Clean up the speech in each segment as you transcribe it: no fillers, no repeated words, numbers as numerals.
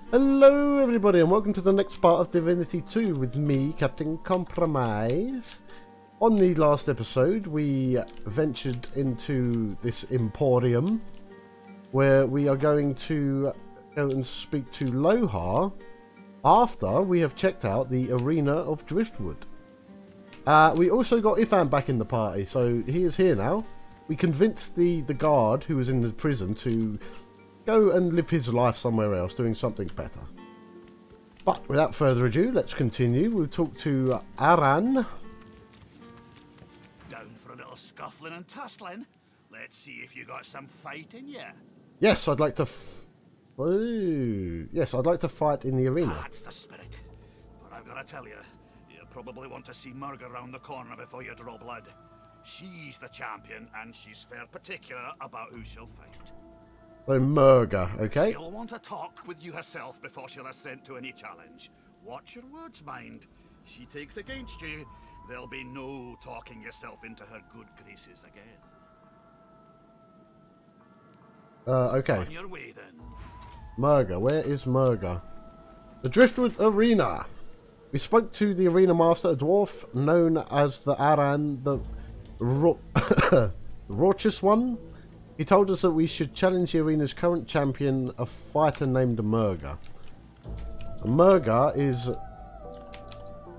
Hello everybody and welcome to the next part of Divinity 2 with me, Captain Compromise. On the last episode we ventured into this emporium where we are going to go and speak to Lohar after we have checked out the arena of Driftwood. We also got Ifan back in the party, so he is here now. We convinced the guard who was in the prison to go and live his life somewhere else, doing something better. But without further ado, let's continue. We'll talk to Aran. Down for a little scuffling and tussling. Let's see if you got some fight in you. Yes, I'd like to. Yes, I'd like to fight in the arena. That's the spirit. But I've got to tell you, you'll probably want to see Murga round the corner before you draw blood. She's the champion, and she's fair particular about who she'll fight. So Murga, okay. She'll want to talk with you herself before she'll assent to any challenge. Watch your words, mind. She takes against you, there'll be no talking yourself into her good graces again. Okay. On your way then. Murga, where is Murga? The Driftwood Arena. We spoke to the arena master, a dwarf known as the Aran, the Raucous One. He told us that we should challenge the arena's current champion, a fighter named Murga. Murga is...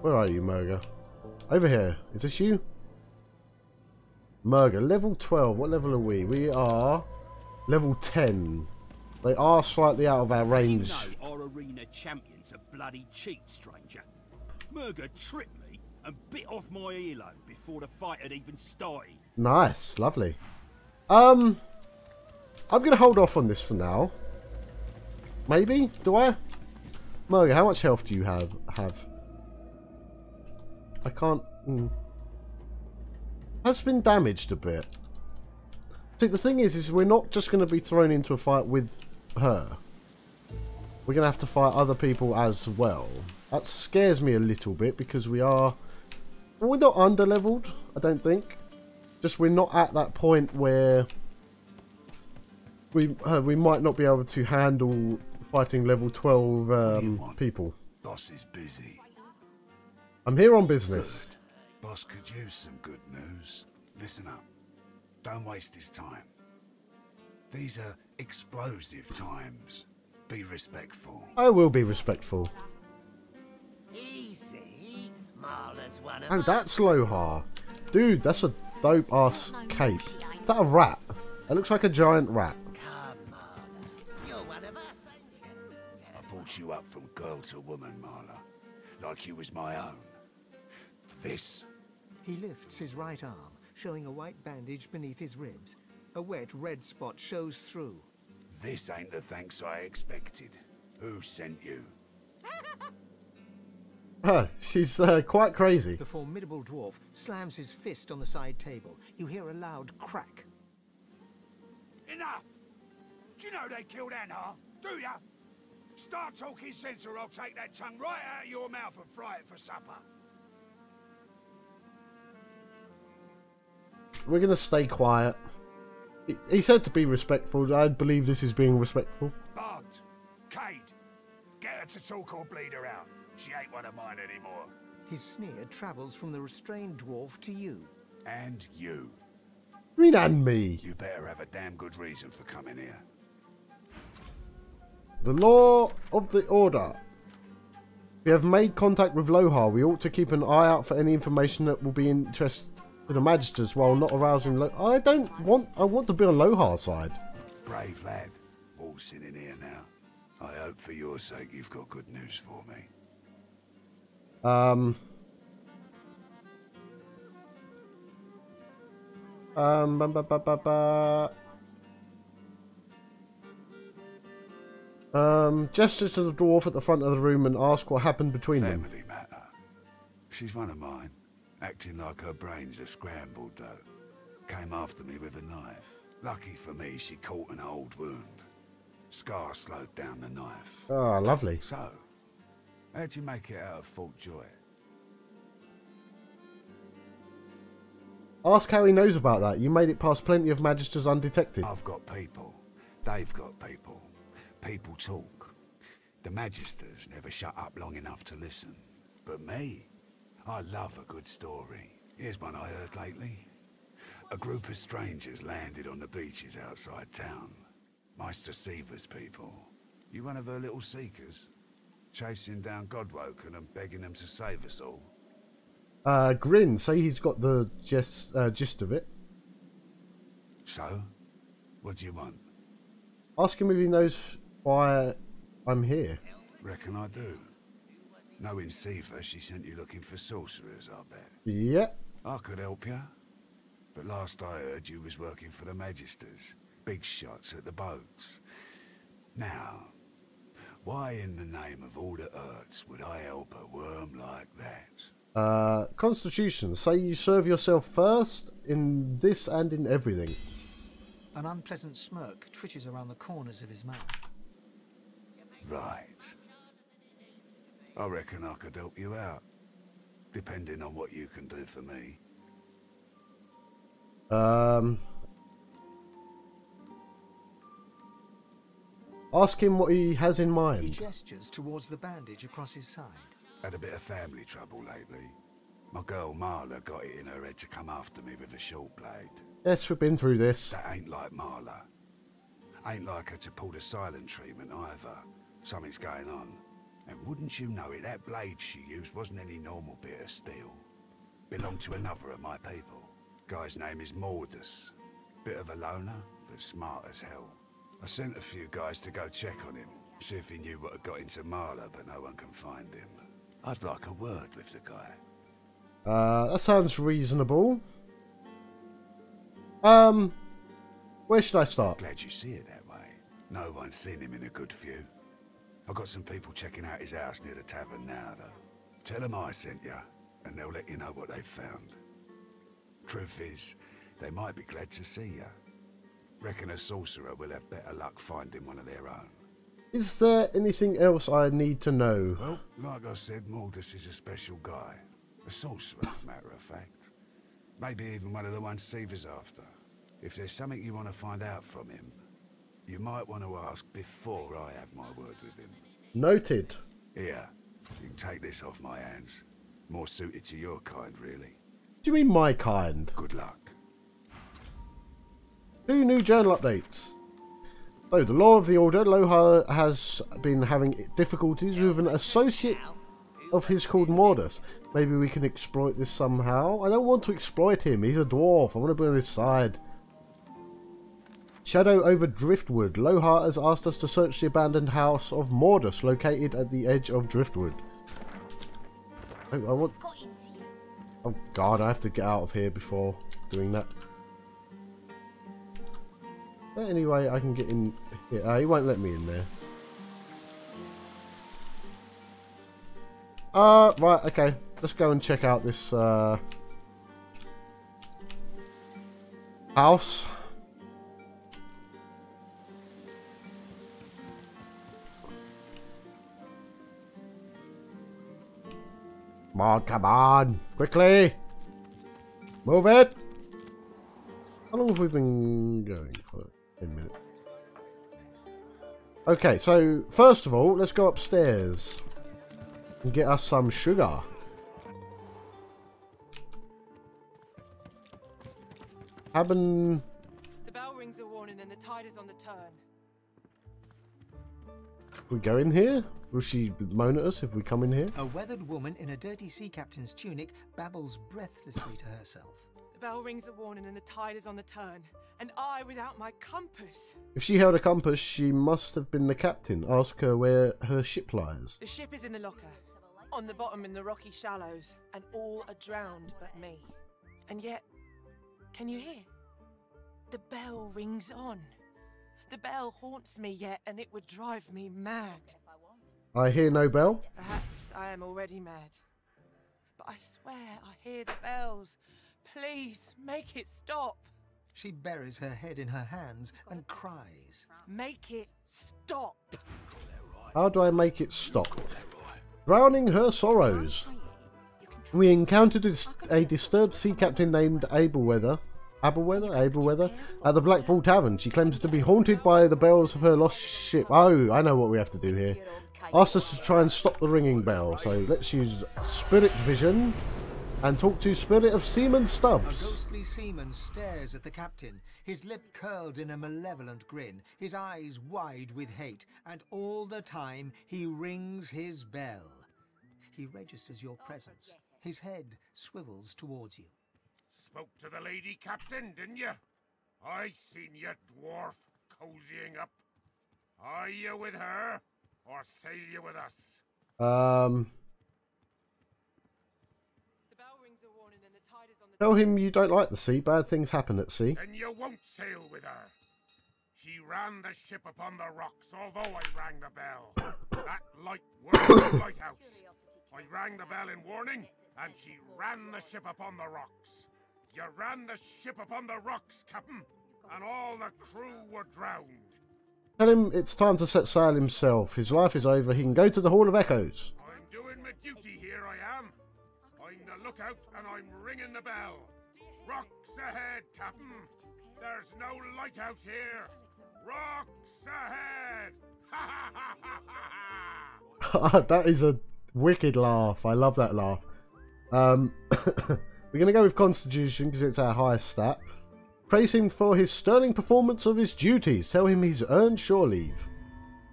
Where are you, Murga? Over here. Is this you? Murga, level 12. What level are we? We are level 10. They are slightly out of our range. You know our arena champion's a bloody cheat, stranger. Murga tripped me and bit off my earlobe before the fight had even started. Nice, lovely. I'm going to hold off on this for now. Maybe? Do I? Murga, how much health do you have? I can't... Has been damaged a bit. See, the thing is we're not just going to be thrown into a fight with her. We're going to have to fight other people as well. That scares me a little bit because we are... Well, we're not under-leveled, I don't think. Just we're not at that point where... We might not be able to handle fighting level 12 people. Boss is busy. I'm here on business. Good. Boss could use some good news. Listen up. Don't waste his time. These are explosive times. Be respectful. I will be respectful. Easy. Marla's one of Oh, that's Lohar. Dude, that's a dope ass cape. Is that a rat? It looks like a giant rat. Come, Marla. You're one of us, ain't you? I brought you up from girl to woman, Marla. Like you was my own. This. He lifts his right arm, showing a white bandage beneath his ribs. A wet red spot shows through. This ain't the thanks I expected. Who sent you? She's quite crazy. The formidable dwarf slams his fist on the side table. You hear a loud crack. Enough! Do you know they killed Anna? Do ya? Start talking sense or I'll take that tongue right out of your mouth and fry it for supper. We're going to stay quiet. He said to be respectful. I believe this is being respectful. Bart, Cade, get her to talk or bleed her out. She ain't one of mine anymore. His sneer travels from the restrained dwarf to you. And you. Read and me. You better have a damn good reason for coming here. The law of the order. We have made contact with Lohar. We ought to keep an eye out for any information that will be interest to the Magisters while not arousing I want to be on Lohar's side. Brave lad. Waltzing in here now. I hope for your sake you've got good news for me. Gesture to the dwarf at the front of the room and ask what happened between them. Family matter. She's one of mine. Acting like her brains are scrambled, though. Came after me with a knife. Lucky for me, she caught an old wound. Scar slowed down the knife. Oh, lovely. So, how'd you make it out of Fort Joy? Ask how he knows about that. You made it past plenty of Magisters undetected. I've got people. They've got people. People talk. The Magisters never shut up long enough to listen. But me, I love a good story. Here's one I heard lately. A group of strangers landed on the beaches outside town. Meister Seaver's people. You one of her little seekers? Chasing down Godwoken and begging them to save us all? Grin, say he's got the gist of it. So? What do you want? Ask him if he knows why I'm here. Reckon I do. Knowing Seaver, she sent you looking for sorcerers, I bet. Yep. I could help you. But last I heard, you was working for the Magisters. Big shots at the boats. Now, why in the name of all the Earths would I help a worm like that? Constitution. Say you serve yourself first in this and in everything. An unpleasant smirk twitches around the corners of his mouth. Right. I reckon I could help you out. Depending on what you can do for me. Ask him what he has in He mind. gestures towards the bandage across his side. Had a bit of family trouble lately. My girl Marla got it in her head to come after me with a short blade. Yes, we've been through this. That ain't like Marla. Ain't like her to pull the silent treatment either. Something's going on. And wouldn't you know it, that blade she used wasn't any normal bit of steel. Belonged to another of my people. Guy's name is Mordus. Bit of a loner, but smart as hell. I sent a few guys to go check on him, see if he knew what had got into Marla, but no one can find him. I'd like a word with the guy. That sounds reasonable. Where should I start? Glad you see it that way. No one's seen him in a good view. I've got some people checking out his house near the tavern now, though. Tell them I sent you, and they'll let you know what they've found. Truth is, they might be glad to see you. Reckon a sorcerer will have better luck finding one of their own. Is there anything else I need to know? Well, like I said, Mordus is a special guy. A sorcerer, matter of fact. Maybe even one of the ones Seaver's after. If there's something you want to find out from him, you might want to ask before I have my word with him. Noted. Here, you can take this off my hands. More suited to your kind, really. What do you mean my kind? Good luck. 2 new journal updates. So, the Law of the Order. Lohar has been having difficulties with an associate of his called Mordus. Maybe we can exploit this somehow. I don't want to exploit him. He's a dwarf. I want to be on his side. Shadow over Driftwood. Lohar has asked us to search the abandoned house of Mordus, located at the edge of Driftwood. I want... Oh god, I have to get out of here before doing that. Anyway, I can get in here. He won't let me in there. Right, okay. Let's go and check out this house. Come on, quickly. Move it. How long have we been going for? 10 minutes. Okay, so first of all, let's go upstairs and get us some sugar. Haben... The bell rings a warning and the tide is on the turn. We go in here? Will she moan at us if we come in here? A weathered woman in a dirty sea captain's tunic babbles breathlessly to herself. The bell rings a warning and the tide is on the turn. And I without my compass. If she held a compass, she must have been the captain. Ask her where her ship lies. The ship is in the locker. On the bottom in the rocky shallows. And all are drowned but me. And yet, can you hear? The bell rings on. The bell haunts me yet, and it would drive me mad. I hear no bell. Perhaps I am already mad. But I swear I hear the bells. Please, make it stop. She buries her head in her hands and cries. Make it stop. How do I make it stop? Drowning her sorrows. We encountered a disturbed sea captain named Abelweather. Abelweather, at the Blackpool Tavern. She claims to be haunted by the bells of her lost ship. Oh, I know what we have to do here. Asked us to try and stop the ringing bell. So let's use Spirit Vision and talk to Spirit of Seaman A Stubbs. ghostly seaman stares at the captain, his lip curled in a malevolent grin, his eyes wide with hate, and all the time he rings his bell. He registers your presence. His head swivels towards you. Spoke to the lady captain, didn't you? I seen you, dwarf, cozying up. Are you with her, or sail you with us? The bell rings a warning and the tide is on the Tell him you don't like the sea. Bad things happen at sea. Then you won't sail with her. She ran the ship upon the rocks, although I rang the bell. That light was the lighthouse. I rang the bell in warning, and she ran the ship upon the rocks. You ran the ship upon the rocks, Captain, and all the crew were drowned. Tell him it's time to set sail himself. His life is over. He can go to the Hall of Echoes. I'm doing my duty here, I am. I'm the lookout, and I'm ringing the bell. Rocks ahead, Captain. There's no lighthouse here. Rocks ahead! Ha ha ha ha ha! That is a wicked laugh. I love that laugh. We're going to go with Constitution because it's our highest stat. Praise him for his sterling performance of his duties. Tell him he's earned shore leave.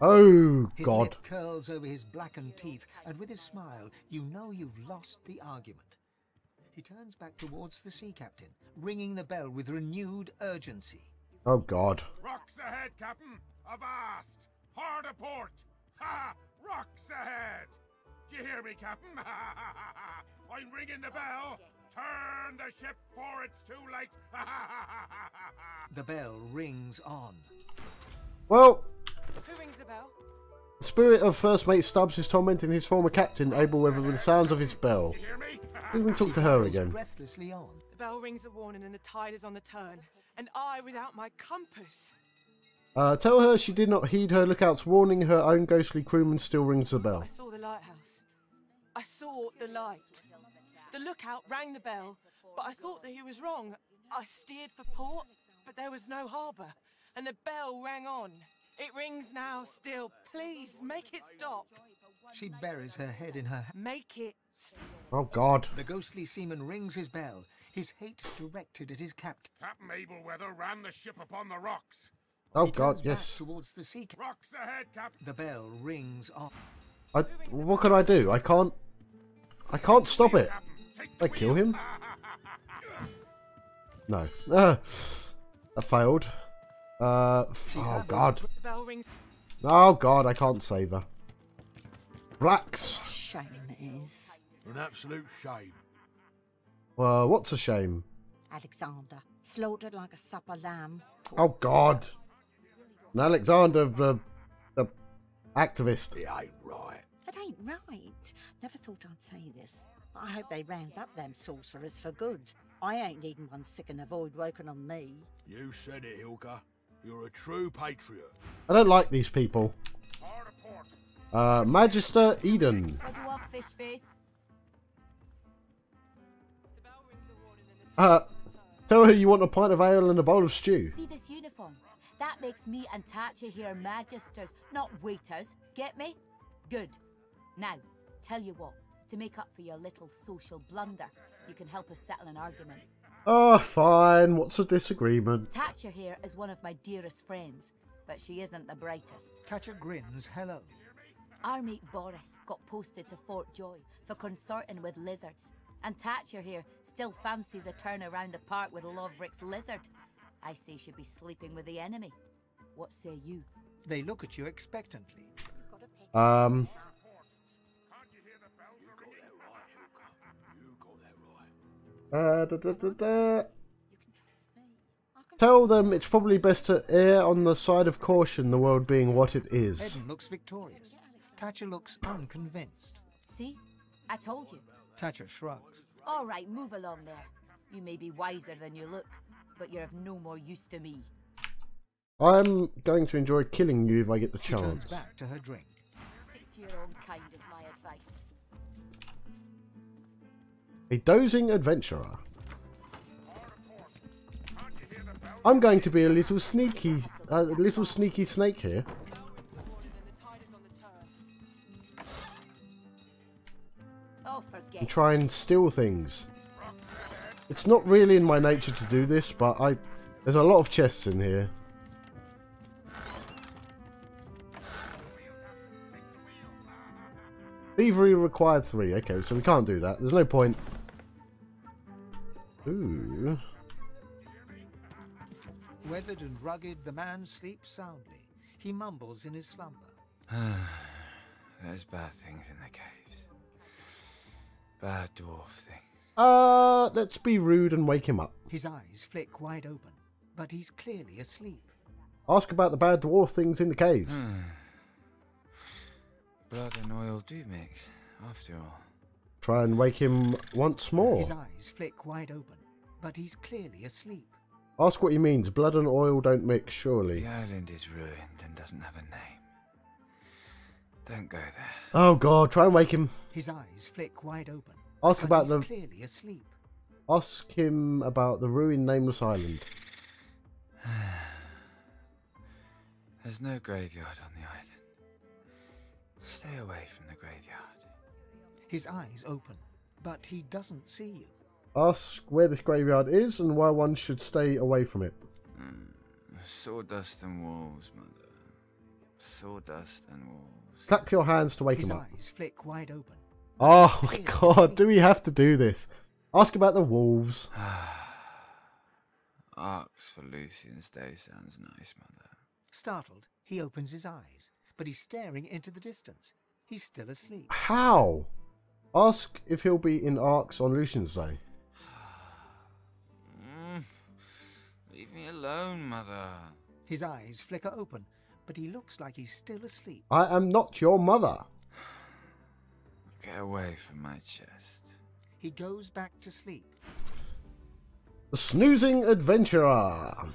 Oh, His God. lip curls over his blackened teeth, and with his smile, you know you've lost the argument. He turns back towards the sea captain, ringing the bell with renewed urgency. Oh, God. Rocks ahead, Captain! Avast! Hard a port! Ha! Rocks ahead! Do you hear me, Captain? Ha ha ha ha! I'm ringing the bell! Turn the ship, for it's too late! Ha ha ha ha ha ha! The bell rings on. Well, Who rings the bell? the spirit of First Mate Stubbs is tormenting his former captain, Abelweather, with the sounds of his bell. Do you hear me? We can talk to her Goes again. breathlessly on. The bell rings a warning and the tide is on the turn. And I without my compass. Tell her she did not heed her lookout's warning. Her own ghostly crewman still rings the bell. I saw the lighthouse. I saw the light. The lookout rang the bell, but I thought that he was wrong. I steered for port, but there was no harbour. And the bell rang on. It rings now still. Please, make it stop. She buries her head in her hands. Make it. Oh, God. The ghostly seaman rings his bell, his hate directed at his captain. Captain Abelweather ran the ship upon the rocks. Oh, He God, turns back yes. towards the sea captain. Rocks ahead, Captain! The bell rings on. What can I do? I can't stop it. Captain, take I the kill wheel. him? No. I failed. Oh, God. The bell rings. Oh, God, I can't save her. Blacks. Shame it is. An absolute shame. Well, what's a shame? Alexander, slaughtered like a supper lamb. Oh, God. And Alexander, the activist. It ain't right. It ain't right. Never thought I'd say this. But I hope they round up them sorcerers for good. I ain't needing one sick and a void woken on me. You said it, Hilka. You're a true patriot. I don't like these people. Hard a port. Magister Eden. What do you want, fish face? The bell rings a warning and the tide is on the turn. Tell her you want a pint of ale and a bowl of stew. See this uniform? That makes me and Tatcha here magisters, not waiters. Get me? Good. Now, tell you what. To make up for your little social blunder, you can help us settle an argument. Oh, fine. What's a disagreement? Tatcha here is one of my dearest friends, but she isn't the brightest. Thatcher grins hello. Our mate Boris got posted to Fort Joy for consorting with lizards, and Tatcha here still fancies a turn around the park with Loverick's lizard. I say she'd be sleeping with the enemy. What say you? They look at you expectantly. Can't you hear the bells ringing? Tell them it's probably best to err on the side of caution, the world being what it is. Eden looks victorious. Thatcher looks unconvinced. See? I told you. Thatcher shrugs. All right, move along there. You may be wiser than you look, but you're of no more use to me. I'm going to enjoy killing you if I get the She turns chance. back to her drink. Stick to your own kind is my advice. A dozing adventurer. I'm going to be a little sneaky snake here. Oh, forget. And try and steal things. It's not really in my nature to do this, but there's a lot of chests in here. Thievery required 3. Okay, so we can't do that. There's no point. Ooh. Weathered and rugged, the man sleeps soundly. He mumbles in his slumber. There's bad things in the caves. Bad dwarf things. Let's be rude and wake him up. His eyes flick wide open, but he's clearly asleep. Ask about the bad dwarf things in the caves. Blood and oil do mix, after all. Try and wake him once more. His eyes flick wide open, but he's clearly asleep. Ask what he means. Blood and oil don't mix, surely. The island is ruined and doesn't have a name. Don't go there. Oh god, try and wake him. His eyes flick wide open. Ask about the. Clearly asleep. Ask him about the ruined nameless island. There's no graveyard on the island. Stay away from the graveyard. His eyes open, but he doesn't see you. Ask where this graveyard is and why one should stay away from it. Sawdust and wolves, mother. Sawdust and wolves. Clap your hands to wake him up. His eyes flick wide open. Oh my god, do we have to do this? Ask about the wolves. Arcs for Lucian's Day sounds nice, mother. Startled, he opens his eyes, but he's staring into the distance. He's still asleep. How? Ask if he'll be in Arcs on Lucian's Day. Leave me alone, mother. His eyes flicker open, but he looks like he's still asleep. I am not your mother. Get away from my chest. He goes back to sleep. The Snoozing Adventurer.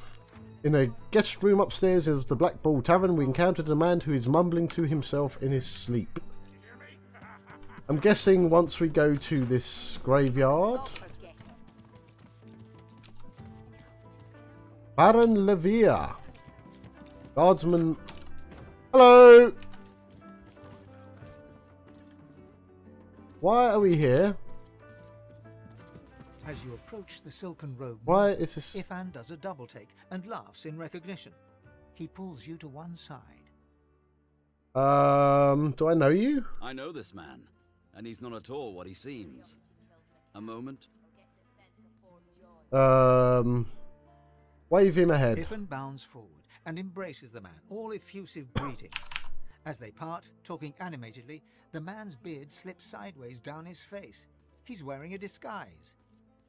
In a guest room upstairs of the Black Bull Tavern, we encountered a man who is mumbling to himself in his sleep. I'm guessing once we go to this graveyard. Baron Levere. Guardsman. Hello! Why are we here? As you approach the silken robe, Why is this? Ifan does a double take and laughs in recognition. He pulls you to one side. Do I know you? I know this man, and he's not at all what he seems. A moment. Wave him ahead. Ifan bounds forward and embraces the man, all effusive greetings. As they part, talking animatedly, the man's beard slips sideways down his face. He's wearing a disguise.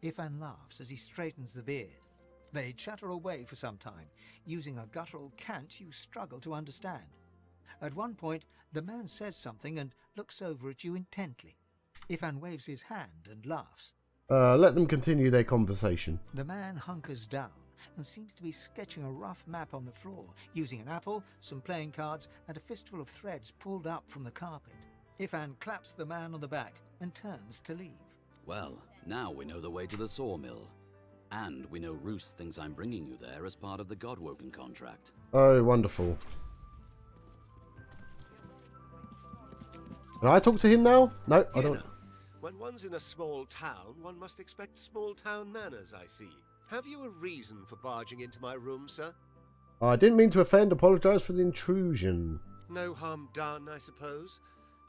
Ifan laughs as he straightens the beard. They chatter away for some time, using a guttural cant you struggle to understand. At one point, the man says something and looks over at you intently. Ifan waves his hand and laughs. Let them continue their conversation. The man hunkers down and seems to be sketching a rough map on the floor, using an apple, some playing cards, and a fistful of threads pulled up from the carpet. Ifan claps the man on the back and turns to leave. Well, now we know the way to the sawmill. And we know Roos thinks I'm bringing you there as part of the Godwoken contract. Oh, wonderful. Can I talk to him now? No, I don't. When one's in a small town, one must expect small town manners, I see. Have you a reason for barging into my room, sir? I didn't mean to offend. Apologise for the intrusion. No harm done, I suppose.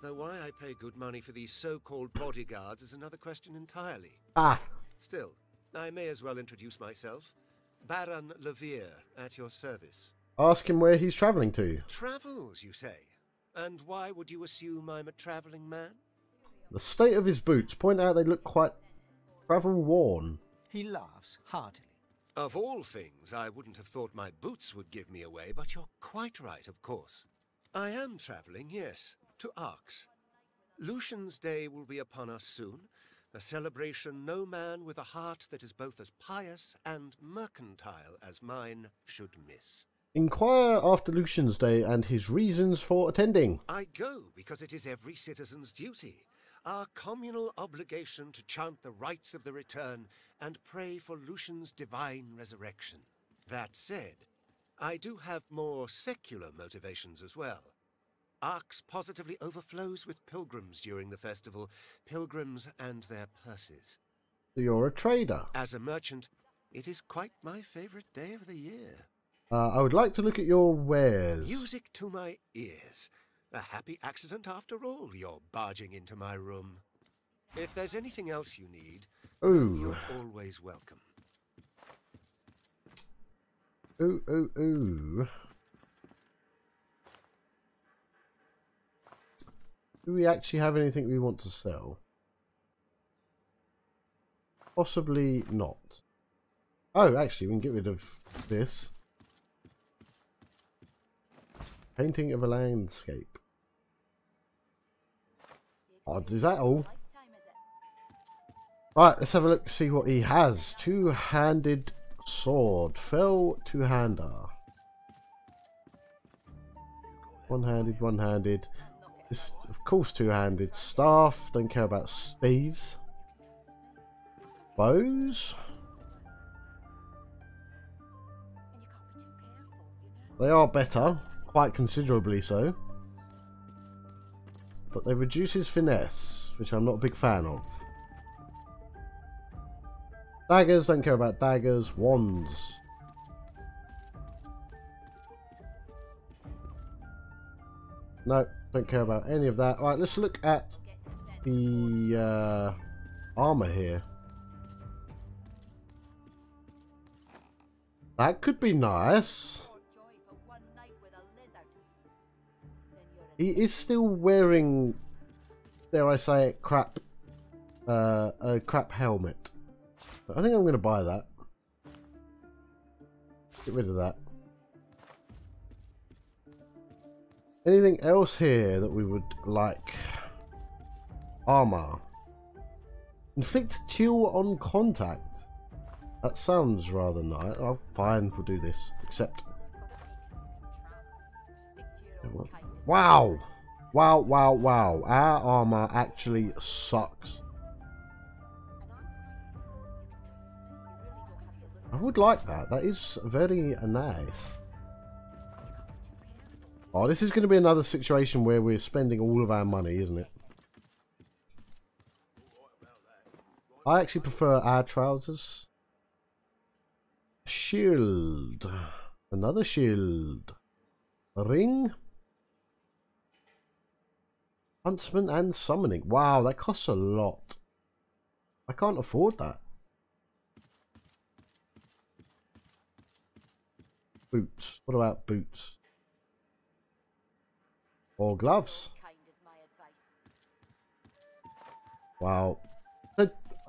Though why I pay good money for these so-called bodyguards is another question entirely. Ah. Still, I may as well introduce myself. Baron Levere, at your service. Ask him where he's travelling to. Travels, you say? And why would you assume I'm a travelling man? The state of his boots. Point out they look quite travel-worn. He laughs heartily. Of all things, I wouldn't have thought my boots would give me away, but you're quite right, of course. I am travelling, yes, to Arx. Lucian's Day will be upon us soon, a celebration no man with a heart that is both as pious and mercantile as mine should miss. Inquire after Lucian's Day and his reasons for attending. I go because it is every citizen's duty, our communal obligation to chant the rites of the return and pray for Lucian's divine resurrection. That said, I do have more secular motivations as well. Arx positively overflows with pilgrims during the festival, pilgrims and their purses. You're a trader. As a merchant, it is quite my favorite day of the year. I would like to look at your wares. Music to my ears. A happy accident after all, you're barging into my room. If there's anything else you need, you're always welcome. Ooh. Do we actually have anything we want to sell? Possibly not. Oh, actually, we can get rid of this. Painting of a landscape. Oh, is that all? Right, let's have a look, see what he has. Two-handed sword. Fell two-hander. One-handed. This, of course, two-handed. Staff. Don't care about thieves. Bows. They are better. Quite considerably so. But they reduce his finesse, which I'm not a big fan of. Daggers, don't care about daggers. Wands. No, don't care about any of that. Alright, let's look at the armor here. That could be nice. He is still wearing, dare I say it, a crap helmet. I think I'm going to buy that. Get rid of that. Anything else here that we would like? Armor. Inflict chill on contact. That sounds rather nice. Oh, fine, we'll do this. Except... Wow! Wow. Our armor actually sucks. I would like that. That is very nice. Oh, this is going to be another situation where we're spending all of our money, isn't it? I actually prefer our trousers. Shield. Another shield. A ring. Huntsman and summoning. Wow, that costs a lot. I can't afford that. Boots. What about boots? Or gloves? Wow.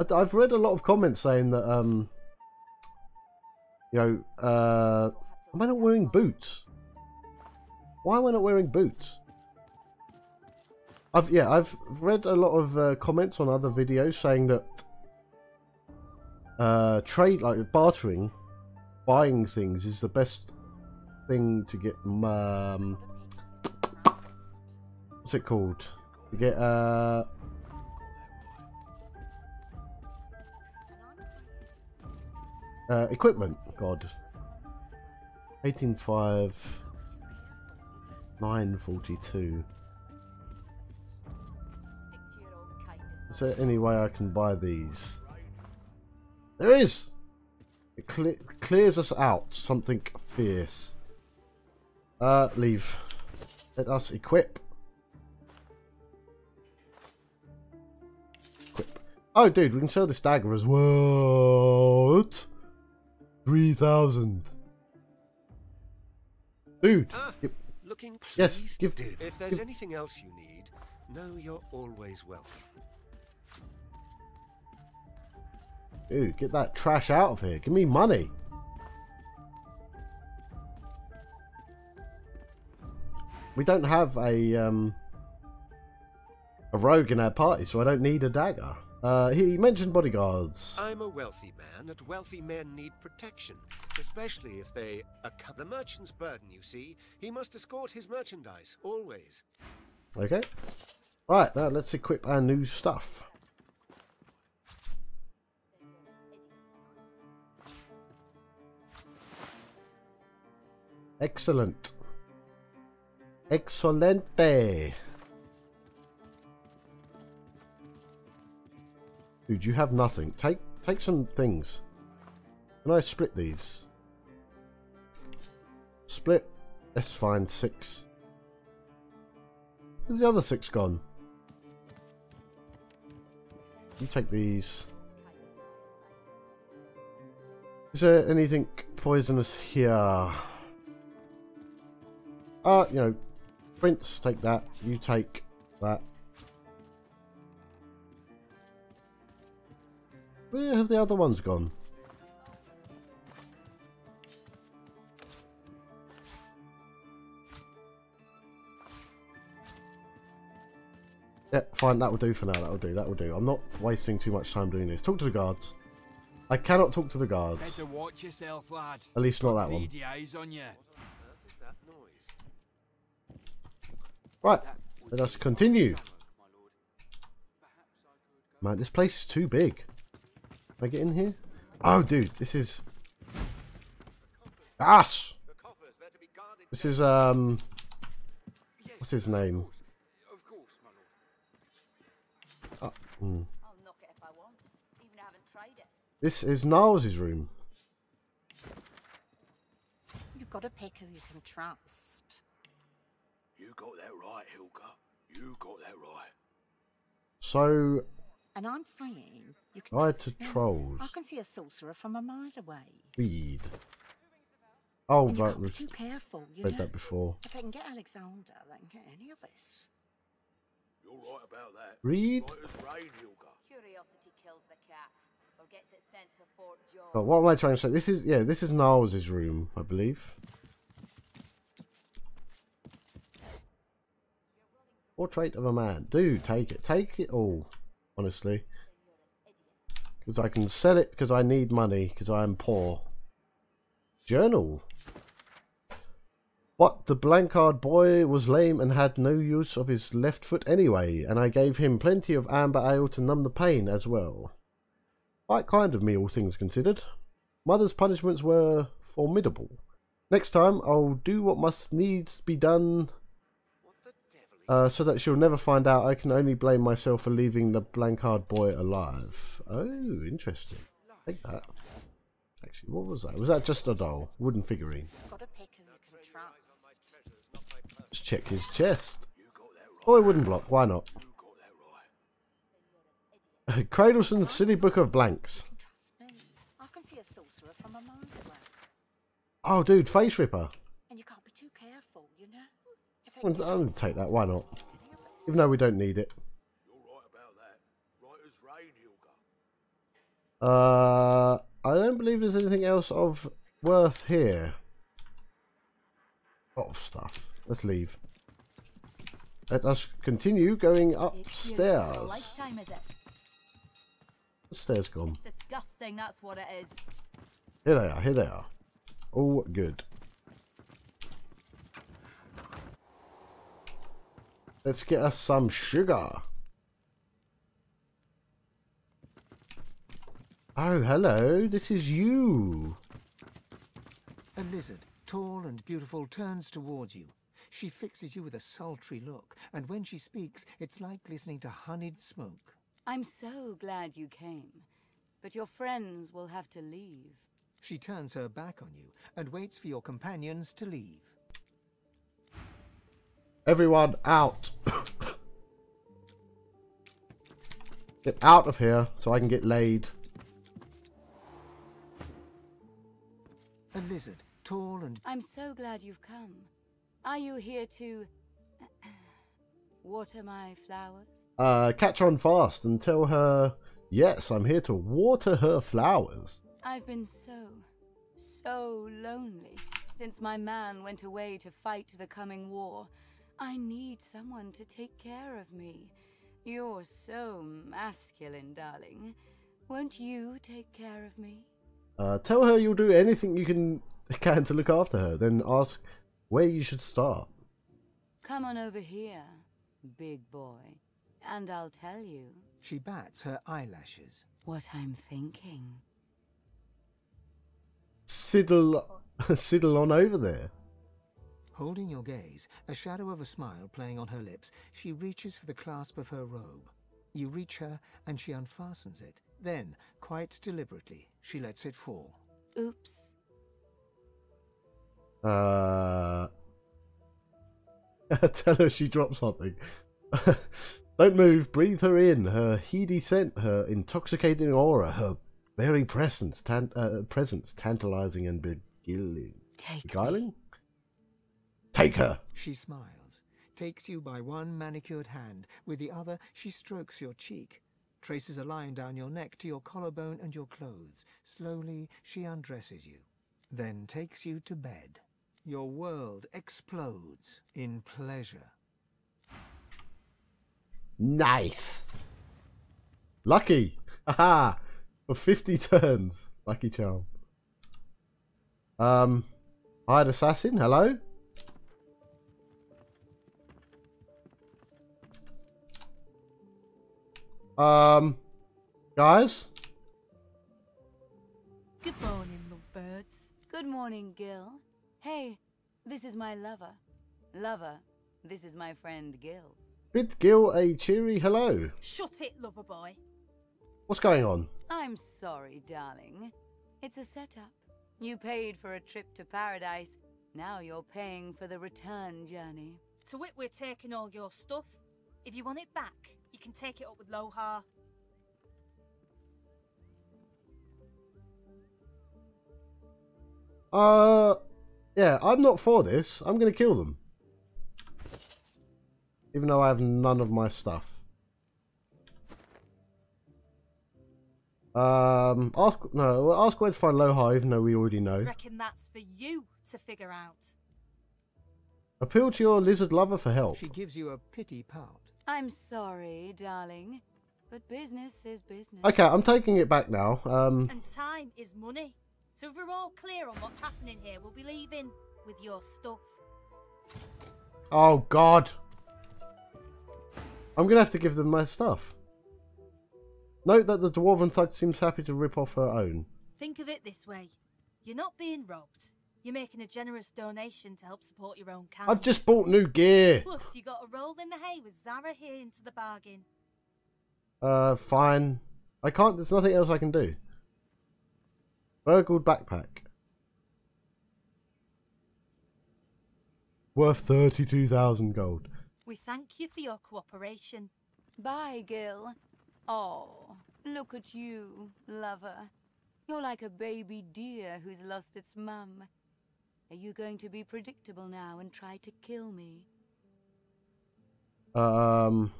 I've read a lot of comments saying that, you know, am I not wearing boots? Why am I not wearing boots? I've read a lot of comments on other videos saying that trade, like bartering, buying things is the best thing to get. What's it called? To get equipment. God, 18.5, 9.42. Is there any way I can buy these? There is! It clears us out. Something fierce. Leave. Let us equip. Oh, dude, we can sell this dagger as well. What? 3,000. Dude. Looking pleased. Yes, give. If there's anything else you need, know you're always welcome. Dude, get that trash out of here. Give me money. We don't have a rogue in our party, so I don't need a dagger. He mentioned bodyguards. I'm a wealthy man, and wealthy men need protection, especially if they the merchant's burden, you see. He must escort his merchandise, always. Okay. Right, now let's equip our new stuff. Excellent. Excelente. Dude, you have nothing. Take some things. Can I split these? Split. Let's find 6. Where's the other 6 gone? You take these. Is there anything poisonous here? You know, Prince, take that. You take that. Where have the other ones gone? Yeah, fine, that will do for now, that will do. I'm not wasting too much time doing this. Talk to the guards. I cannot talk to the guards. Better watch yourself, lad. At least not that one. PDA's on you. Right, let us continue. Man, this place is too big. Can I get in here? Oh, dude, this is... Gosh! This is, what's his name? This is Niles' room. You've got to pick who you can trust. You got that right, Hilka. You got that right. So... And I'm saying you can Guide to trolls. I can see a sorcerer from a mile away. Read. Oh, and right. Be too careful, you read know? that before. If they can get Alexander, they can get any of us. You're right about that. Read. Right as rain, Hilka. Curiosity kills the cat, or gets it sent to Fort Joy. Oh, what am I trying to say? This is, yeah, this is Niles' room, I believe. Portrait of a man. Dude, take it. Take it all. Honestly. Because I can sell it because I need money because I am poor. Journal. What? The Blancard boy was lame and had no use of his left foot anyway, and I gave him plenty of amber ale to numb the pain as well. Quite kind of me, all things considered. Mother's punishments were formidable. Next time, I'll do what must needs be done so that she'll never find out. I can only blame myself for leaving the Blancard boy alive. Oh, interesting. Take that. Actually, what was that? Was that just a doll? Wooden figurine. Let's check his chest. Oh, a wooden block. Why not? Cradleson's Silly Book of Blanks. I can see a sorcerer from a mile away. Oh, dude, Face Ripper. And you can't be too careful, you know? I'm going to take that. Why not? Even though we don't need it. You're right about that. Right as rain, Hilka. I don't believe there's anything else of worth here. A lot of stuff. Let's leave. Let us continue going upstairs. Lifetime, is it? The stairs gone. It's disgusting, that's what it is. Here they are, here they are. Oh, good. Let's get us some sugar. Oh, hello, this is you. A lizard, tall and beautiful, turns towards you. She fixes you with a sultry look, and when she speaks, it's like listening to honeyed smoke. I'm so glad you came, but your friends will have to leave. She turns her back on you and waits for your companions to leave. Everyone out. Get out of here so I can get laid. A lizard, tall and... I'm so glad you've come. Are you here to... water my flowers? Catch her on fast and tell her, yes, I'm here to water her flowers. I've been so lonely since my man went away to fight the coming war. I need someone to take care of me. You're so masculine, darling. Won't you take care of me? Tell her you'll do anything you can to look after her, then ask where you should start. Come on over here, big boy, and I'll tell you. She bats her eyelashes. What I'm thinking. Siddle on over there. Holding your gaze, a shadow of a smile playing on her lips, she reaches for the clasp of her robe. You reach her, and she unfastens it. Then, quite deliberately, she lets it fall. Oops. Tell her she dropped something. Don't move. Breathe her in. Her heady scent, her intoxicating aura, her very presence tantalizing and beguiling. Beguiling? Take her. She smiles, takes you by one manicured hand. With the other, she strokes your cheek, traces a line down your neck to your collarbone and your clothes. Slowly, she undresses you, then takes you to bed. Your world explodes in pleasure. Nice. Lucky. Haha. For 50 turns. Lucky charm. Hired assassin. Hello. Guys. Good morning, lovebirds. Good morning, Gil. Hey, this is my lover. Lover, this is my friend Gil. Bid Gil a cheery hello. Shut it, lover boy. What's going on? I'm sorry, darling. It's a setup. You paid for a trip to paradise. Now you're paying for the return journey. To wit, we're taking all your stuff. If you want it back, you can take it up with Lohar. Yeah, I'm not for this. I'm gonna kill them. Even though I have none of my stuff. Ask where to find Lohar, even though we already know. Reckon that's for you to figure out. Appeal to your lizard lover for help. She gives you a pity pout. I'm sorry, darling, but business is business. Okay, I'm taking it back now. And time is money. So if we're all clear on what's happening here, we'll be leaving with your stuff. Oh, God. I'm going to have to give them my stuff. Note that the Dwarven thug seems happy to rip off her own. Think of it this way. You're not being robbed. You're making a generous donation to help support your own kind. I've just bought new gear. Plus, you got a roll in the hay with Zara here into the bargain. Fine. I can't, there's nothing else I can do. Burgled backpack. Worth 32,000 gold. We thank you for your cooperation. Bye, Gil. Oh, look at you, lover. You're like a baby deer who's lost its mum. Are you going to be predictable now and try to kill me? Ask.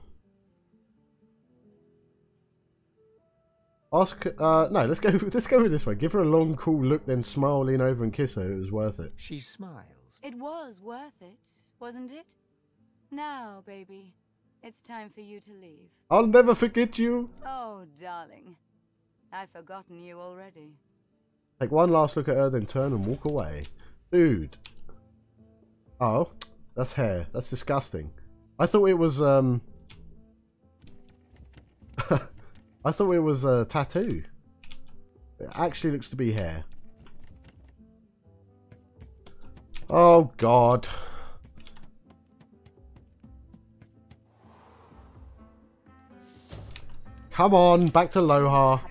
No, let's go with this way. Give her a long, cool look, then smile, lean over, and kiss her. It was worth it. She smiles. It was worth it, wasn't it? Now, baby, it's time for you to leave. I'll never forget you. Oh, darling, I've forgotten you already. Take one last look at her, then turn and walk away. Dude. Oh, that's hair. That's disgusting. I thought it was I thought it was a tattoo. It actually looks to be hair. Oh, God. Come on, back to Lohar.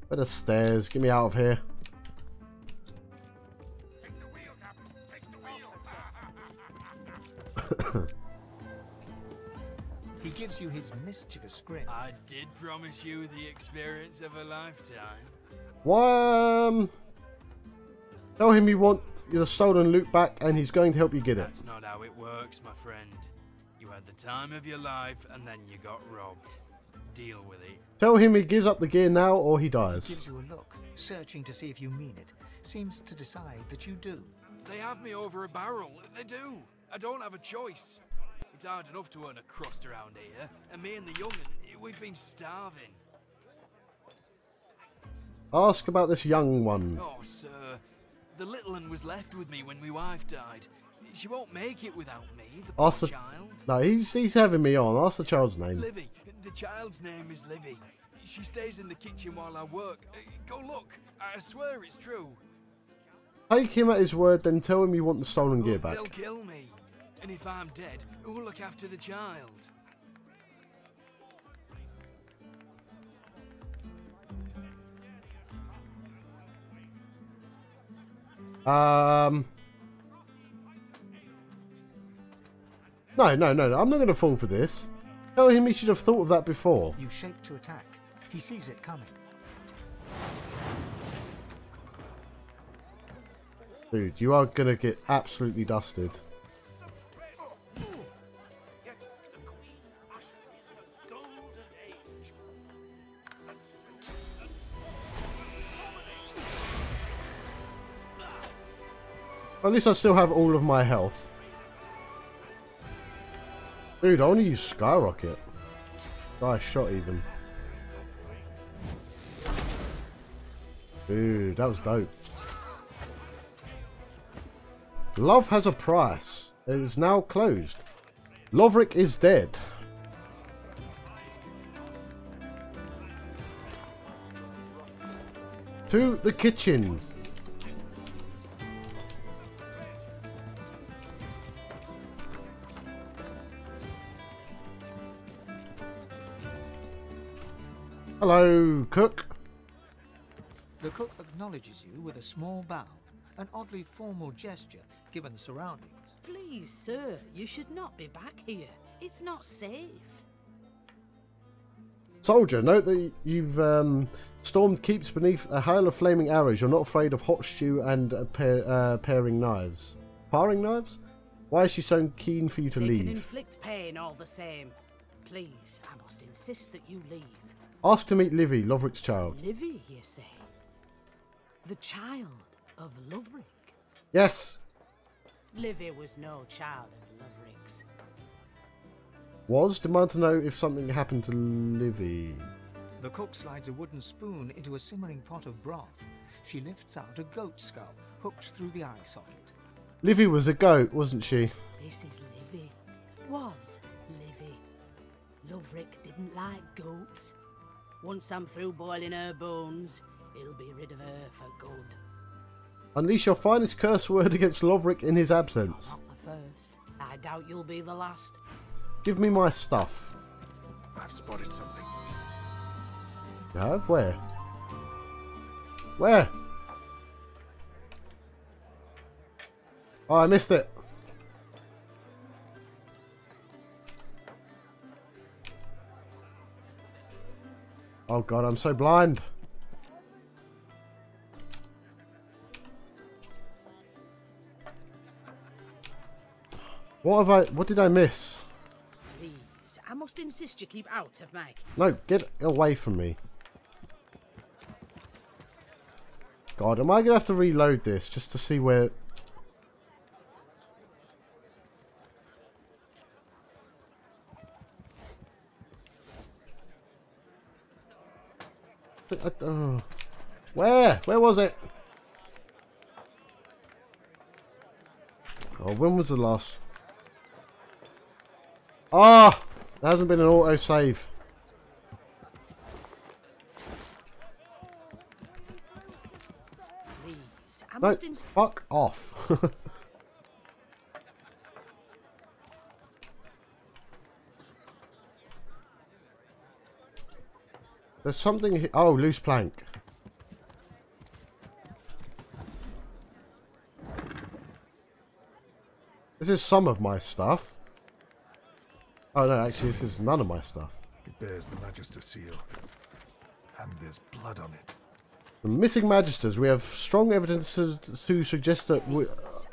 Better stairs. Get me out of here. He gives you his mischievous grin. I did promise you the experience of a lifetime. What? Tell him you want your stolen loot back and he's going to help you get it. That's not how it works, my friend. You had the time of your life and then you got robbed. Deal with it. Tell him he gives up the gear now or he dies. He gives you a look, searching to see if you mean it. Seems to decide that you do. They have me over a barrel. They do. I don't have a choice. It's hard enough to earn a crust around here, and me and the young'un, we've been starving. Ask about this young one. Oh, sir. The little one was left with me when my wife died. She won't make it without me, the poor child. No, he's having me on. Ask the child's name. Livy. The child's name is Livy. She stays in the kitchen while I work. Go look. I swear it's true. Take him at his word, then tell him you want the stolen gear back. They'll kill me. And if I'm dead, who will look after the child? No. I'm not going to fall for this. Tell him he should have thought of that before. You shape to attack. He sees it coming. Dude, you are going to get absolutely dusted. At least I still have all of my health. Dude, I want to use Skyrocket. Nice shot even. Dude, that was dope. Love has a price. It is now closed. Lovric is dead. To the kitchen. Hello, cook. The cook acknowledges you with a small bow, an oddly formal gesture given the surroundings. Please, sir, you should not be back here. It's not safe. Soldier, note that you've stormed keeps beneath a hail of flaming arrows. You're not afraid of hot stew and paring knives. Paring knives? Why is she so keen for you to They leave? can inflict pain all the same. Please, I must insist that you leave. Ask to meet Livy, Lovric's child. Livy, you say? The child of Lovric? Yes. Livy was no child of Lovric's. Demand to know if something happened to Livy. The cook slides a wooden spoon into a simmering pot of broth. She lifts out a goat skull hooked through the eye socket. Livy was a goat, wasn't she? This is Livy. Was Livy. Lovric didn't like goats. Once I'm through boiling her bones, he'll be rid of her for good. Unleash your finest curse word against Lovric in his absence. Not the first. I doubt you'll be the last. Give me my stuff. I've spotted something. You have? Where? Where? Oh, I missed it. Oh god, I'm so blind. What did I miss? Please, I must insist you keep out of my... No, get away from me. God, am I going to have to reload this just to see where... Where? Where was it? Oh, when was the last... Ah! There hasn't been an autosave. Please, I No, must fuck off. There's something here. Oh, loose plank. This is some of my stuff. Oh no, actually this is none of my stuff. It bears the Magister seal. And there's blood on it. The missing Magisters. We have strong evidence to suggest that we...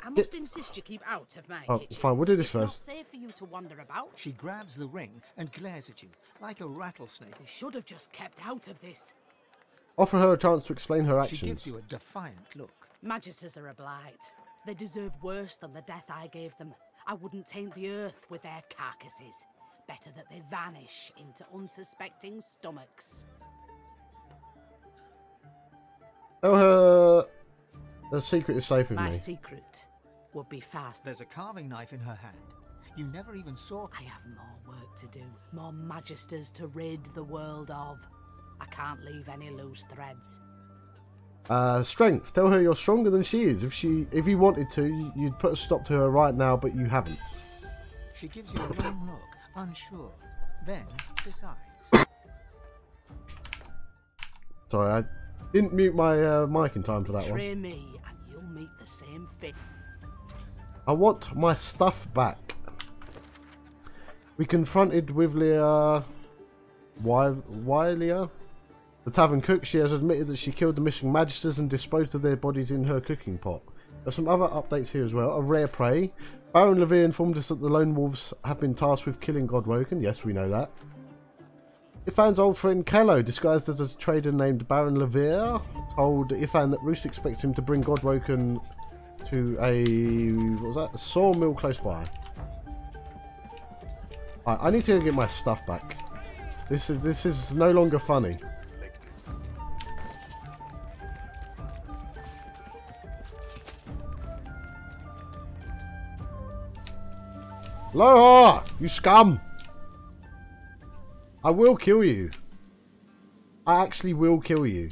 I must insist you keep out of my kitchen. Fine, we'll do this It's first. not safe for you to wander about. She grabs the ring and glares at you, like a rattlesnake. You should have just kept out of this. Offer her a chance to explain her actions. She gives you a defiant look. Magisters are a blight. They deserve worse than the death I gave them. I wouldn't taint the earth with their carcasses. Better that they vanish into unsuspecting stomachs. Tell her the secret is safe with My me. secret would be fast. There's a carving knife in her hand. You never even saw... I have more work to do. More Magisters to rid the world of. I can't leave any loose threads. Strength. Tell her you're stronger than she is. If you wanted to, you'd put a stop to her right now, but you haven't. She gives you a long look, unsure, then decides. Sorry, I didn't mute my mic in time for that Betray one. me, and you'll meet the same fate. I want my stuff back. We confronted Wivlia... Wylia? The tavern cook. She has admitted that she killed the missing magisters and disposed of their bodies in her cooking pot. There's some other updates here as well. A rare prey. Baron Levere informed us that the Lone Wolves have been tasked with killing Godwoken. Yes, we know that. Ifan's old friend Kello, disguised as a trader named Baron Levere, told Ifan that Roos expects him to bring Godwoken to a... what was that? A sawmill close by. I need to go get my stuff back. This is no longer funny. Loha! You scum! I will kill you. I actually will kill you.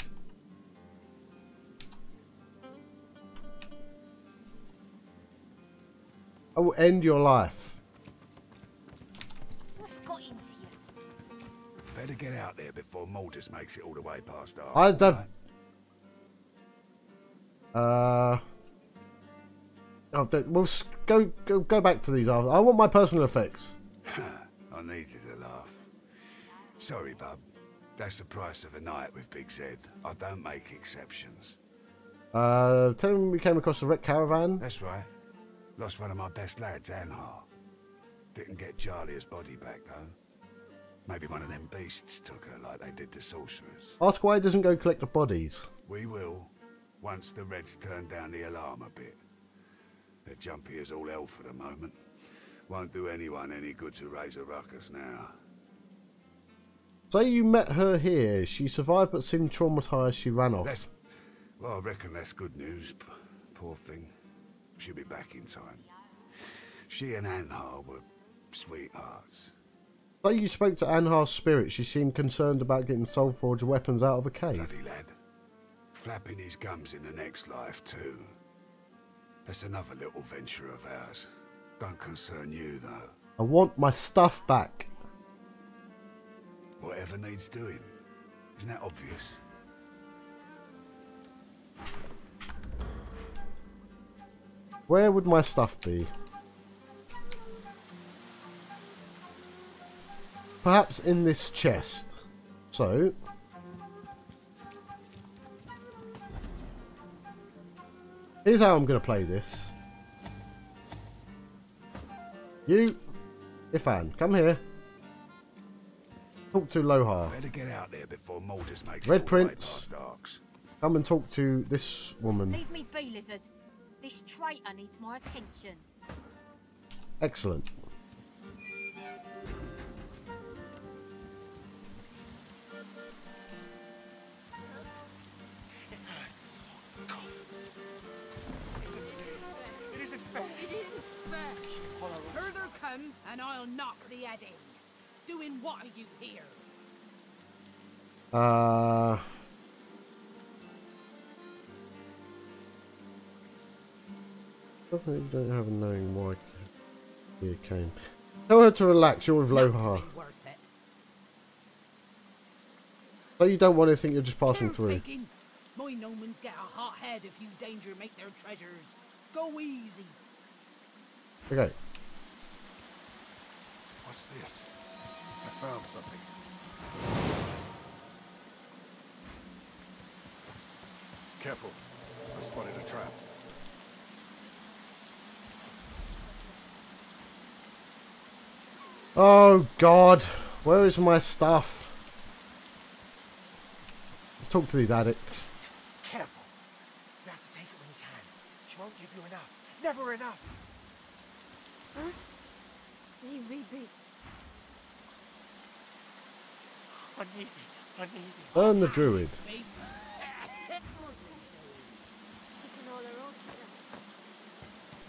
I will end your life. What's got into you? Better get out there before Maldus makes it all the way past our... I don't... we'll go back to these after. I want my personal effects. I needed a laugh. Sorry, bub. That's the price of a night with Big Zed. I don't make exceptions. Tell him we came across a wrecked caravan. That's right. Lost one of my best lads, Anhar. Didn't get Charlie's body back, though. Maybe one of them beasts took her like they did the sorcerers. Ask why he doesn't go collect the bodies. We will, once the Reds turn down the alarm a bit. They're jumpy as all hell for the moment. Won't do anyone any good to raise a ruckus now. Say you met her here. She survived but seemed traumatised. She ran off. Well, I reckon that's good news. Poor thing. She'll be back in time. She and Anhar were sweethearts. Say you spoke to Anhar's spirit. She seemed concerned about getting Soulforged weapons out of a cave. Bloody lad. Flapping his gums in the next life, too. That's another little venture of ours. Don't concern you, though. I want my stuff back. Whatever needs doing. Isn't that obvious? Where would my stuff be? Perhaps in this chest. So... here's how I'm going to play this. You, Ifan, come here. Talk to Lohar. Better get out there before Maldus makes Red it all Prince, the way past Arks. come and talk to this woman. Leave me be, lizard. This traitor needs my attention. Excellent. It isn't fair. Further come, and I'll knock the head in. Doing what are you here? Definitely don't have a knowing why here came. Tell her to relax. You're with Lohar. So you don't want to think you're just passing through. My Nomans get a hot head if you danger make their treasures. Go easy. Okay. What's this? I found something. Careful. I spotted a trap. Oh God, where is my stuff? Let's talk to these addicts. Careful. You have to take it when you can. She won't give you enough. Never enough. Huh? Leave me be. I need it. I need it. Burn the druid.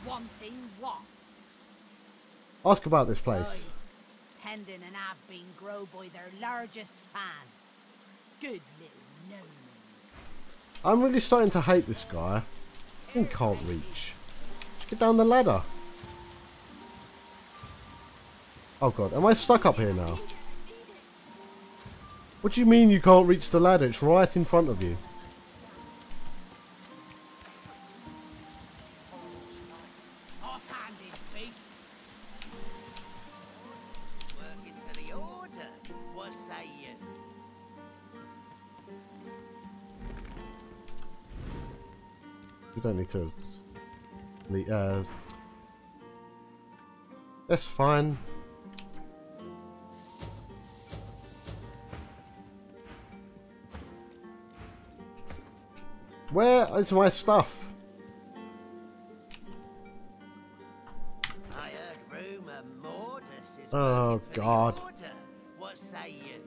Wanting what? Ask about this place. Tendon and have been grow by their largest fans. Good little gnomons. I'm really starting to hate this guy. He can't reach. Just get down the ladder. Oh god, am I stuck up here now? What do you mean you can't reach the ladder? It's right in front of you. Off-handed beast. Working for the order. What say you? You don't need to. That's fine. Where is my stuff? I heard rumour Mordus is Oh working for god. the order. What say you?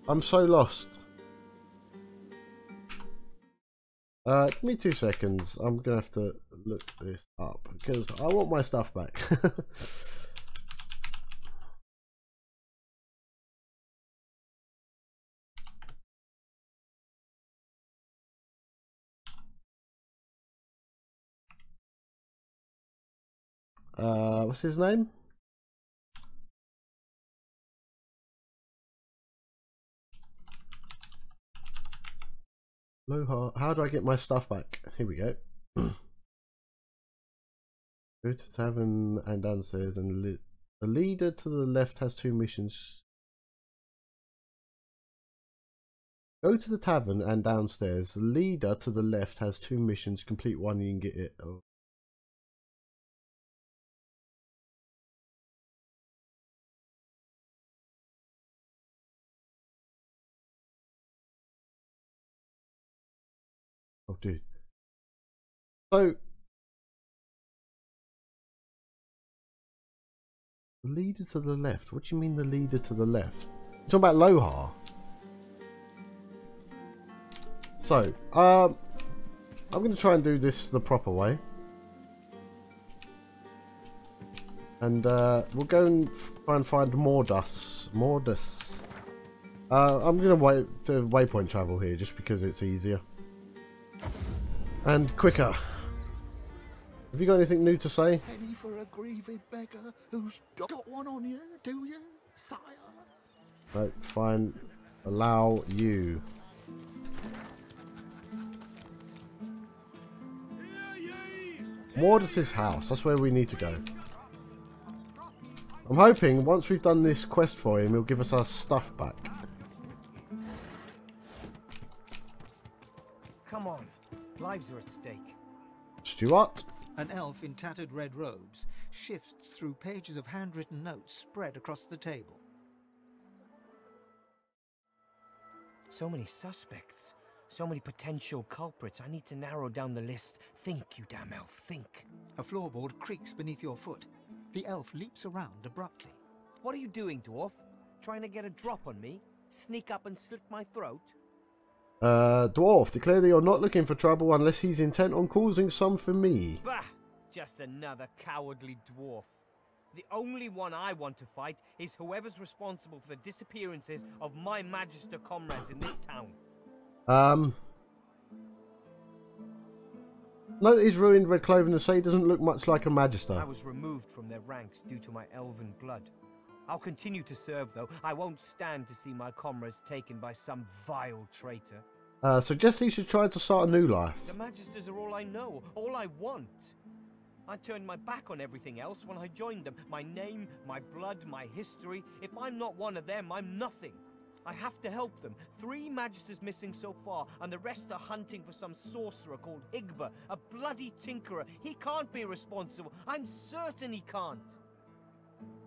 I'm so lost. Give me 2 seconds. I'm gonna have to look this up because I want my stuff back. What's his name? Loha. How do I get my stuff back? Here we go. Go to tavern and downstairs, and the leader to the left has 2 missions. Go to the tavern and downstairs. The leader to the left has 2 missions. Complete one, you can get it. Oh. Oh, dude. So, the leader to the left. What do you mean the leader to the left? You're talking about Lohar. So, I'm going to try and do this the proper way. And we'll go and try and find Mordus. I'm going to wait to waypoint travel here just because it's easier. And quicker. Have you got anything new to say? Penny for a grieving beggar who's got one on you, do you, sire? No, fine. Allow you. Mordus's house. That's where we need to go. I'm hoping once we've done this quest for him, he'll give us our stuff back. Come on. Lives are at stake. Stuart? An elf in tattered red robes shifts through pages of handwritten notes spread across the table. So many suspects. So many potential culprits. I need to narrow down the list. Think, you damn elf, think. A floorboard creaks beneath your foot. The elf leaps around abruptly. What are you doing, dwarf? Trying to get a drop on me? Sneak up and slit my throat? Dwarf, declare that you're not looking for trouble unless he's intent on causing some for me. Bah! Just another cowardly dwarf. The only one I want to fight is whoever's responsible for the disappearances of my Magister comrades in this town. Note his ruined red clothing and say he doesn't look much like a Magister. I was removed from their ranks due to my elven blood. I'll continue to serve, though. I won't stand to see my comrades taken by some vile traitor. Suggest he should try to start a new life. The Magisters are all I know, all I want. I turned my back on everything else when I joined them. My name, my blood, my history. If I'm not one of them, I'm nothing. I have to help them. 3 Magisters missing so far, and the rest are hunting for some sorcerer called Higba, a bloody tinkerer. He can't be responsible. I'm certain he can't.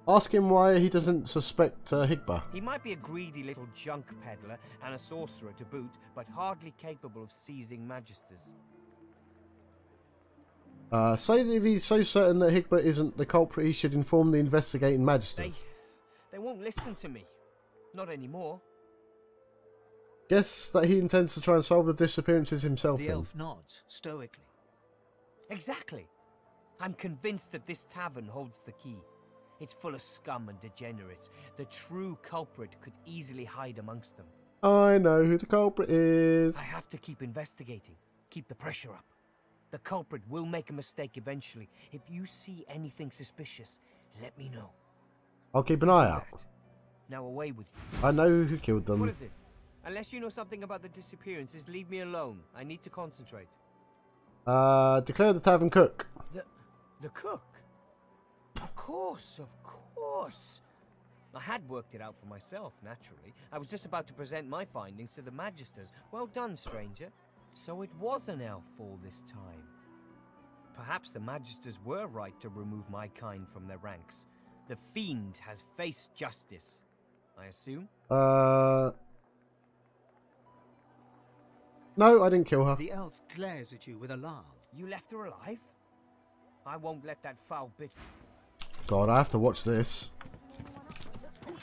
Ask him why he doesn't suspect Higba. He might be a greedy little junk peddler and a sorcerer to boot, but hardly capable of seizing Magisters. Say that if he's so certain that Higba isn't the culprit, he should inform the investigating Magisters. They won't listen to me. Not anymore. Guess that he intends to try and solve the disappearances himself. The then. elf nods stoically. Exactly. I'm convinced that this tavern holds the key. It's full of scum and degenerates. The true culprit could easily hide amongst them. I know who the culprit is. I have to keep investigating. Keep the pressure up. The culprit will make a mistake eventually. If you see anything suspicious, let me know. I'll keep an eye out. Now away with you. I know who killed them. What is it? Unless you know something about the disappearances, leave me alone. I need to concentrate. Declare the tavern cook. The cook? Of course, of course. I had worked it out for myself, naturally. I was just about to present my findings to the Magisters. Well done, stranger. So it was an elf all this time. Perhaps the Magisters were right to remove my kind from their ranks. The fiend has faced justice, I assume? No, I didn't kill her. The elf glares at you with alarm. You left her alive? I won't let that foul bitch... God, I have to watch this.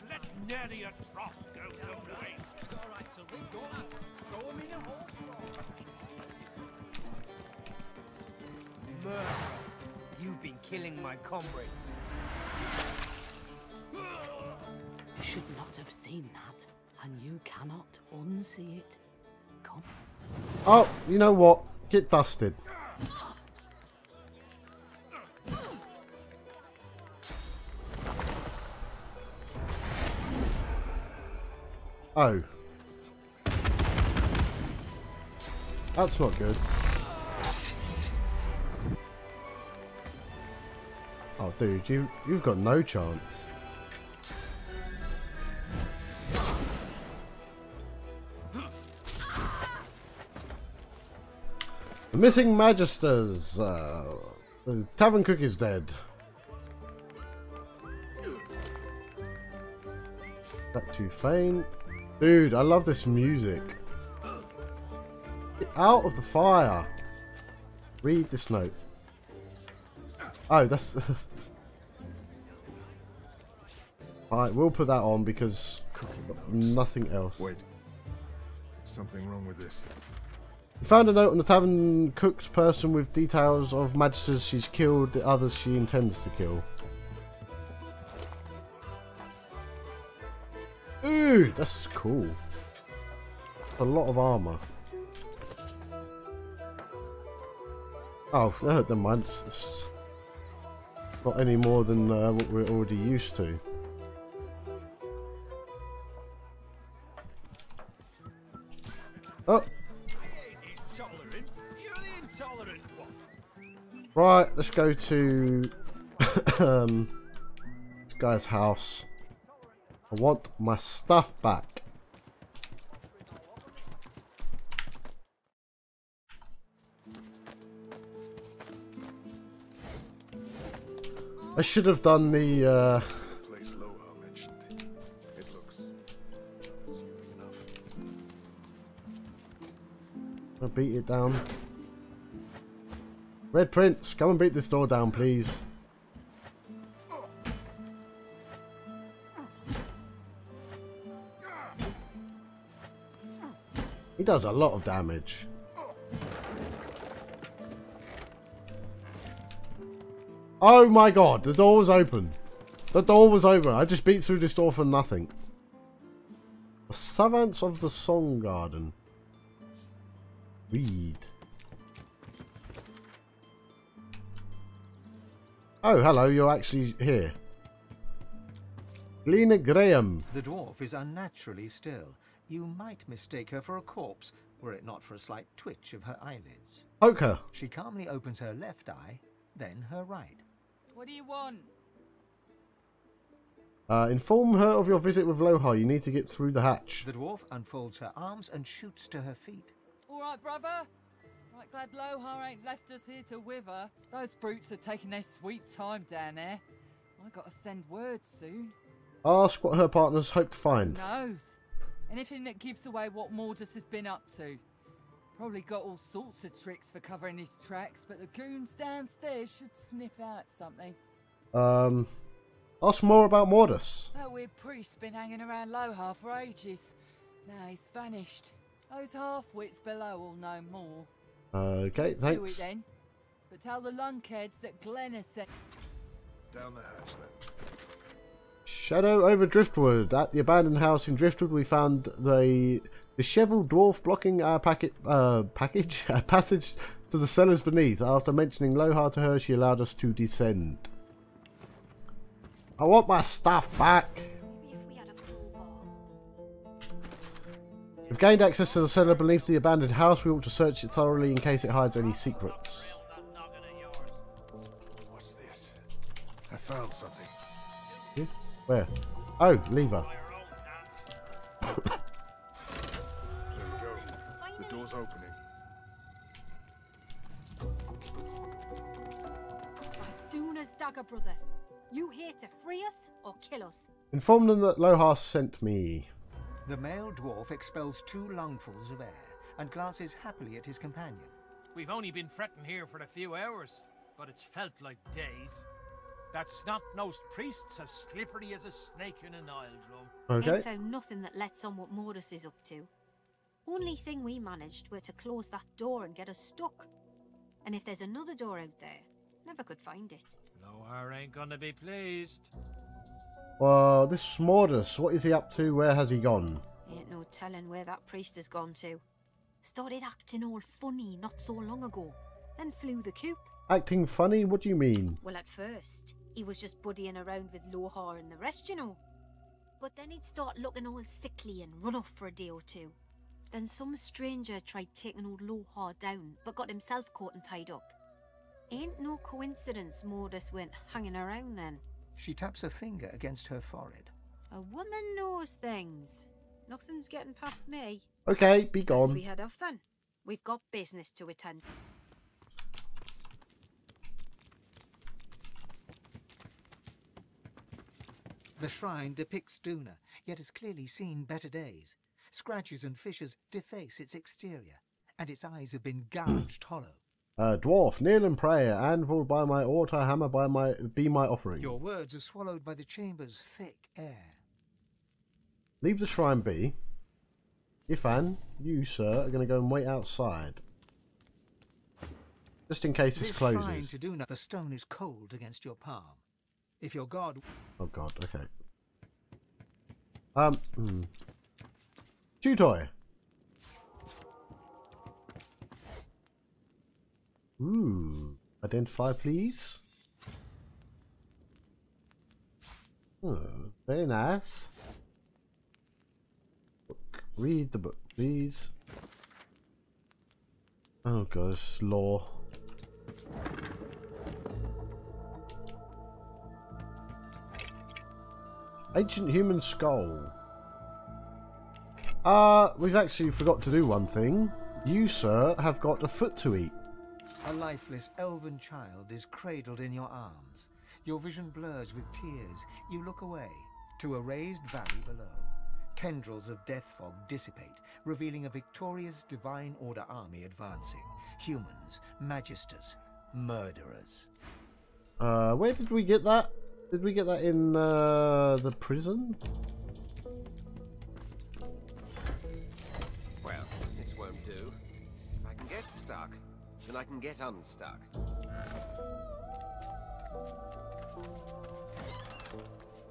Let nary a drop go to waste. Alright, so we've got throw him in a hole. Murder! You've been killing my comrades. You should not have seen that, and you cannot unsee it. Come. Oh, you know what? Get dusted. Oh. That's not good. Oh, dude, you've got no chance. The missing Magisters. The tavern cook is dead. That too faint. Dude, I love this music. Get out of the fire. Read this note. Oh, that's... Alright, we'll put that on because nothing else. Wait. Something wrong with this. We found a note on the tavern cook's person with details of magisters she's killed, the others she intends to kill. Dude, that's cool. A lot of armor. Oh, never mind. It's not any more than what we're already used to. Oh. Right, let's go to this guy's house. I want my stuff back. I should have done the place Loha mentioned. It looks enough. I'll beat it down. Red Prince, come and beat this door down, please. He does a lot of damage. Oh my god, the door was open. The door was open. I just beat through this door for nothing. The Servants of the Song Garden. Read. Oh, hello, you're actually here. Lena Graham. The dwarf is unnaturally still. You might mistake her for a corpse, were it not for a slight twitch of her eyelids. Poke her. She calmly opens her left eye, then her right. What do you want? Inform her of your visit with Loha. You need to get through the hatch. The dwarf unfolds her arms and shoots to her feet. All right, brother. Right, glad Loha ain't left us here to wither. Those brutes are taking their sweet time down there. I gotta send word soon. Ask what her partners hope to find. Who knows? Anything that gives away what Mordus has been up to. Probably got all sorts of tricks for covering his tracks, but the goons downstairs should sniff out something. Ask more about Mordus. That weird priest's been hanging around Loha for ages. Now he's vanished. Those half-wits below will know more. Okay, Do thanks. it then. But tell the lunkheads that Glenn has said. Down the hatch then. Shadow over Driftwood. At the abandoned house in Driftwood, we found the dishevelled dwarf blocking our passage to the cellars beneath. After mentioning Lohar to her, she allowed us to descend. I want my stuff back. We've gained access to the cellar beneath the abandoned house. We ought to search it thoroughly in case it hides any secrets. What's this? I found something. Yeah? Where? Oh, lever. There we go. The door's opening. Duna's dagger, brother. You here to free us or kill us? Inform them that Lohar sent me. The male dwarf expels 2 lungfuls of air and glances happily at his companion. We've only been fretting here for a few hours, but it's felt like days. That snot-nosed priest's as slippery as a snake in an oil drum. Okay. Ain't found nothing that lets on what Mortis is up to. Only thing we managed were to close that door and get us stuck. And if there's another door out there, never could find it. Lohar ain't gonna be pleased. Well, this is Mortis. What is he up to? Where has he gone? Ain't no telling where that priest has gone to. Started acting all funny not so long ago, then flew the coop. Acting funny? What do you mean? Well, at first, he was just buddying around with Lohar and the rest, you know. But then he'd start looking all sickly and run off for a day or two. Then some stranger tried taking old Lohar down, but got himself caught and tied up. Ain't no coincidence Mortis went hanging around then. She taps a finger against her forehead. A woman knows things. Nothing's getting past me. Okay, be Best gone. we head off then. We've got business to attend. The shrine depicts Duna, yet has clearly seen better days. Scratches and fissures deface its exterior, and its eyes have been gouged hollow. Dwarf, kneel and pray. Anvil by my altar, hammer be my offering. Your words are swallowed by the chamber's thick air. Leave the shrine be. Ifan, you, sir, are going to go and wait outside. Just in case this closes. Shrine to Duna, the stone is cold against your palm. If your god... Oh god, okay. Chew toy. Ooh. Identify, please. Oh, very nice. Book. Read the book, please. Oh gosh, lore. Ancient human skull. We've actually forgot to do one thing. You, sir, have got a foot to eat. A lifeless elven child is cradled in your arms. Your vision blurs with tears. You look away to a raised valley below. Tendrils of death fog dissipate, revealing a victorious Divine Order army advancing. Humans, magisters, murderers. Where did we get that? Did we get that in the prison? Well, this won't do. If I can get stuck, then I can get unstuck.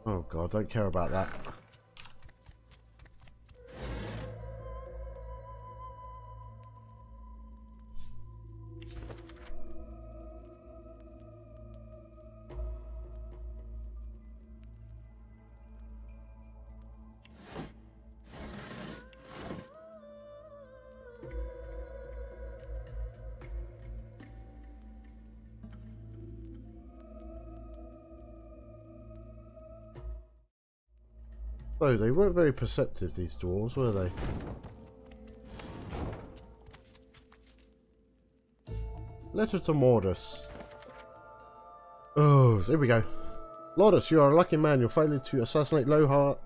Oh god, don't care about that. Oh, they weren't very perceptive, these dwarves, were they? Letter to Mordus. Oh, here we go. Lordus, you are a lucky man. Your failure to assassinate Lohar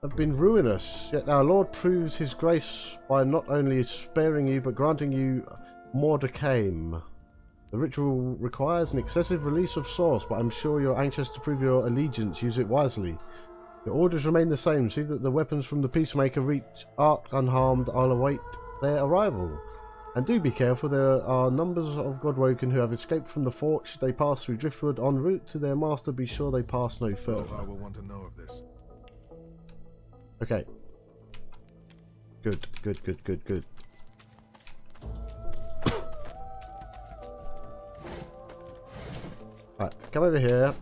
have been ruinous. Yet our Lord proves his grace by not only sparing you, but granting you Mordecame. The ritual requires an excessive release of source, but I'm sure you're anxious to prove your allegiance. Use it wisely. Your orders remain the same. See that the weapons from the Peacemaker reach Ark unharmed. I'll await their arrival. And do be careful, there are numbers of Godwoken who have escaped from the fort. Should they pass through Driftwood en route to their master, be sure they pass no further. I will want to know of this. Okay. Good, good, good, good, good. Right, come over here.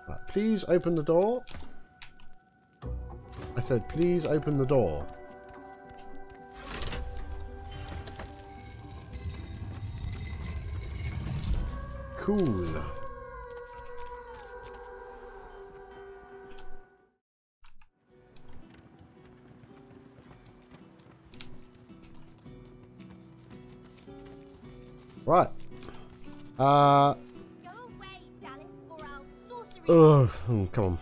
Right, please open the door. I said, please open the door. Cool. Right. Ugh, come on.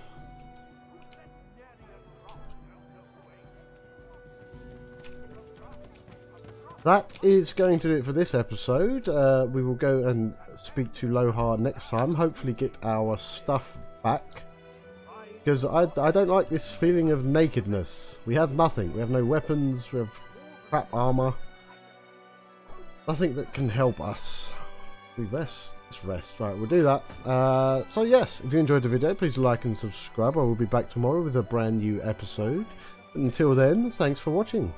That is going to do it for this episode. We will go and speak to Lohar next time. Hopefully get our stuff back. Because I don't like this feeling of nakedness. We have nothing. We have no weapons. We have crap armor. Nothing that can help us. We rest. Let's rest. Right, we'll do that. So yes, if you enjoyed the video, please like and subscribe. I will be back tomorrow with a brand new episode. Until then, thanks for watching.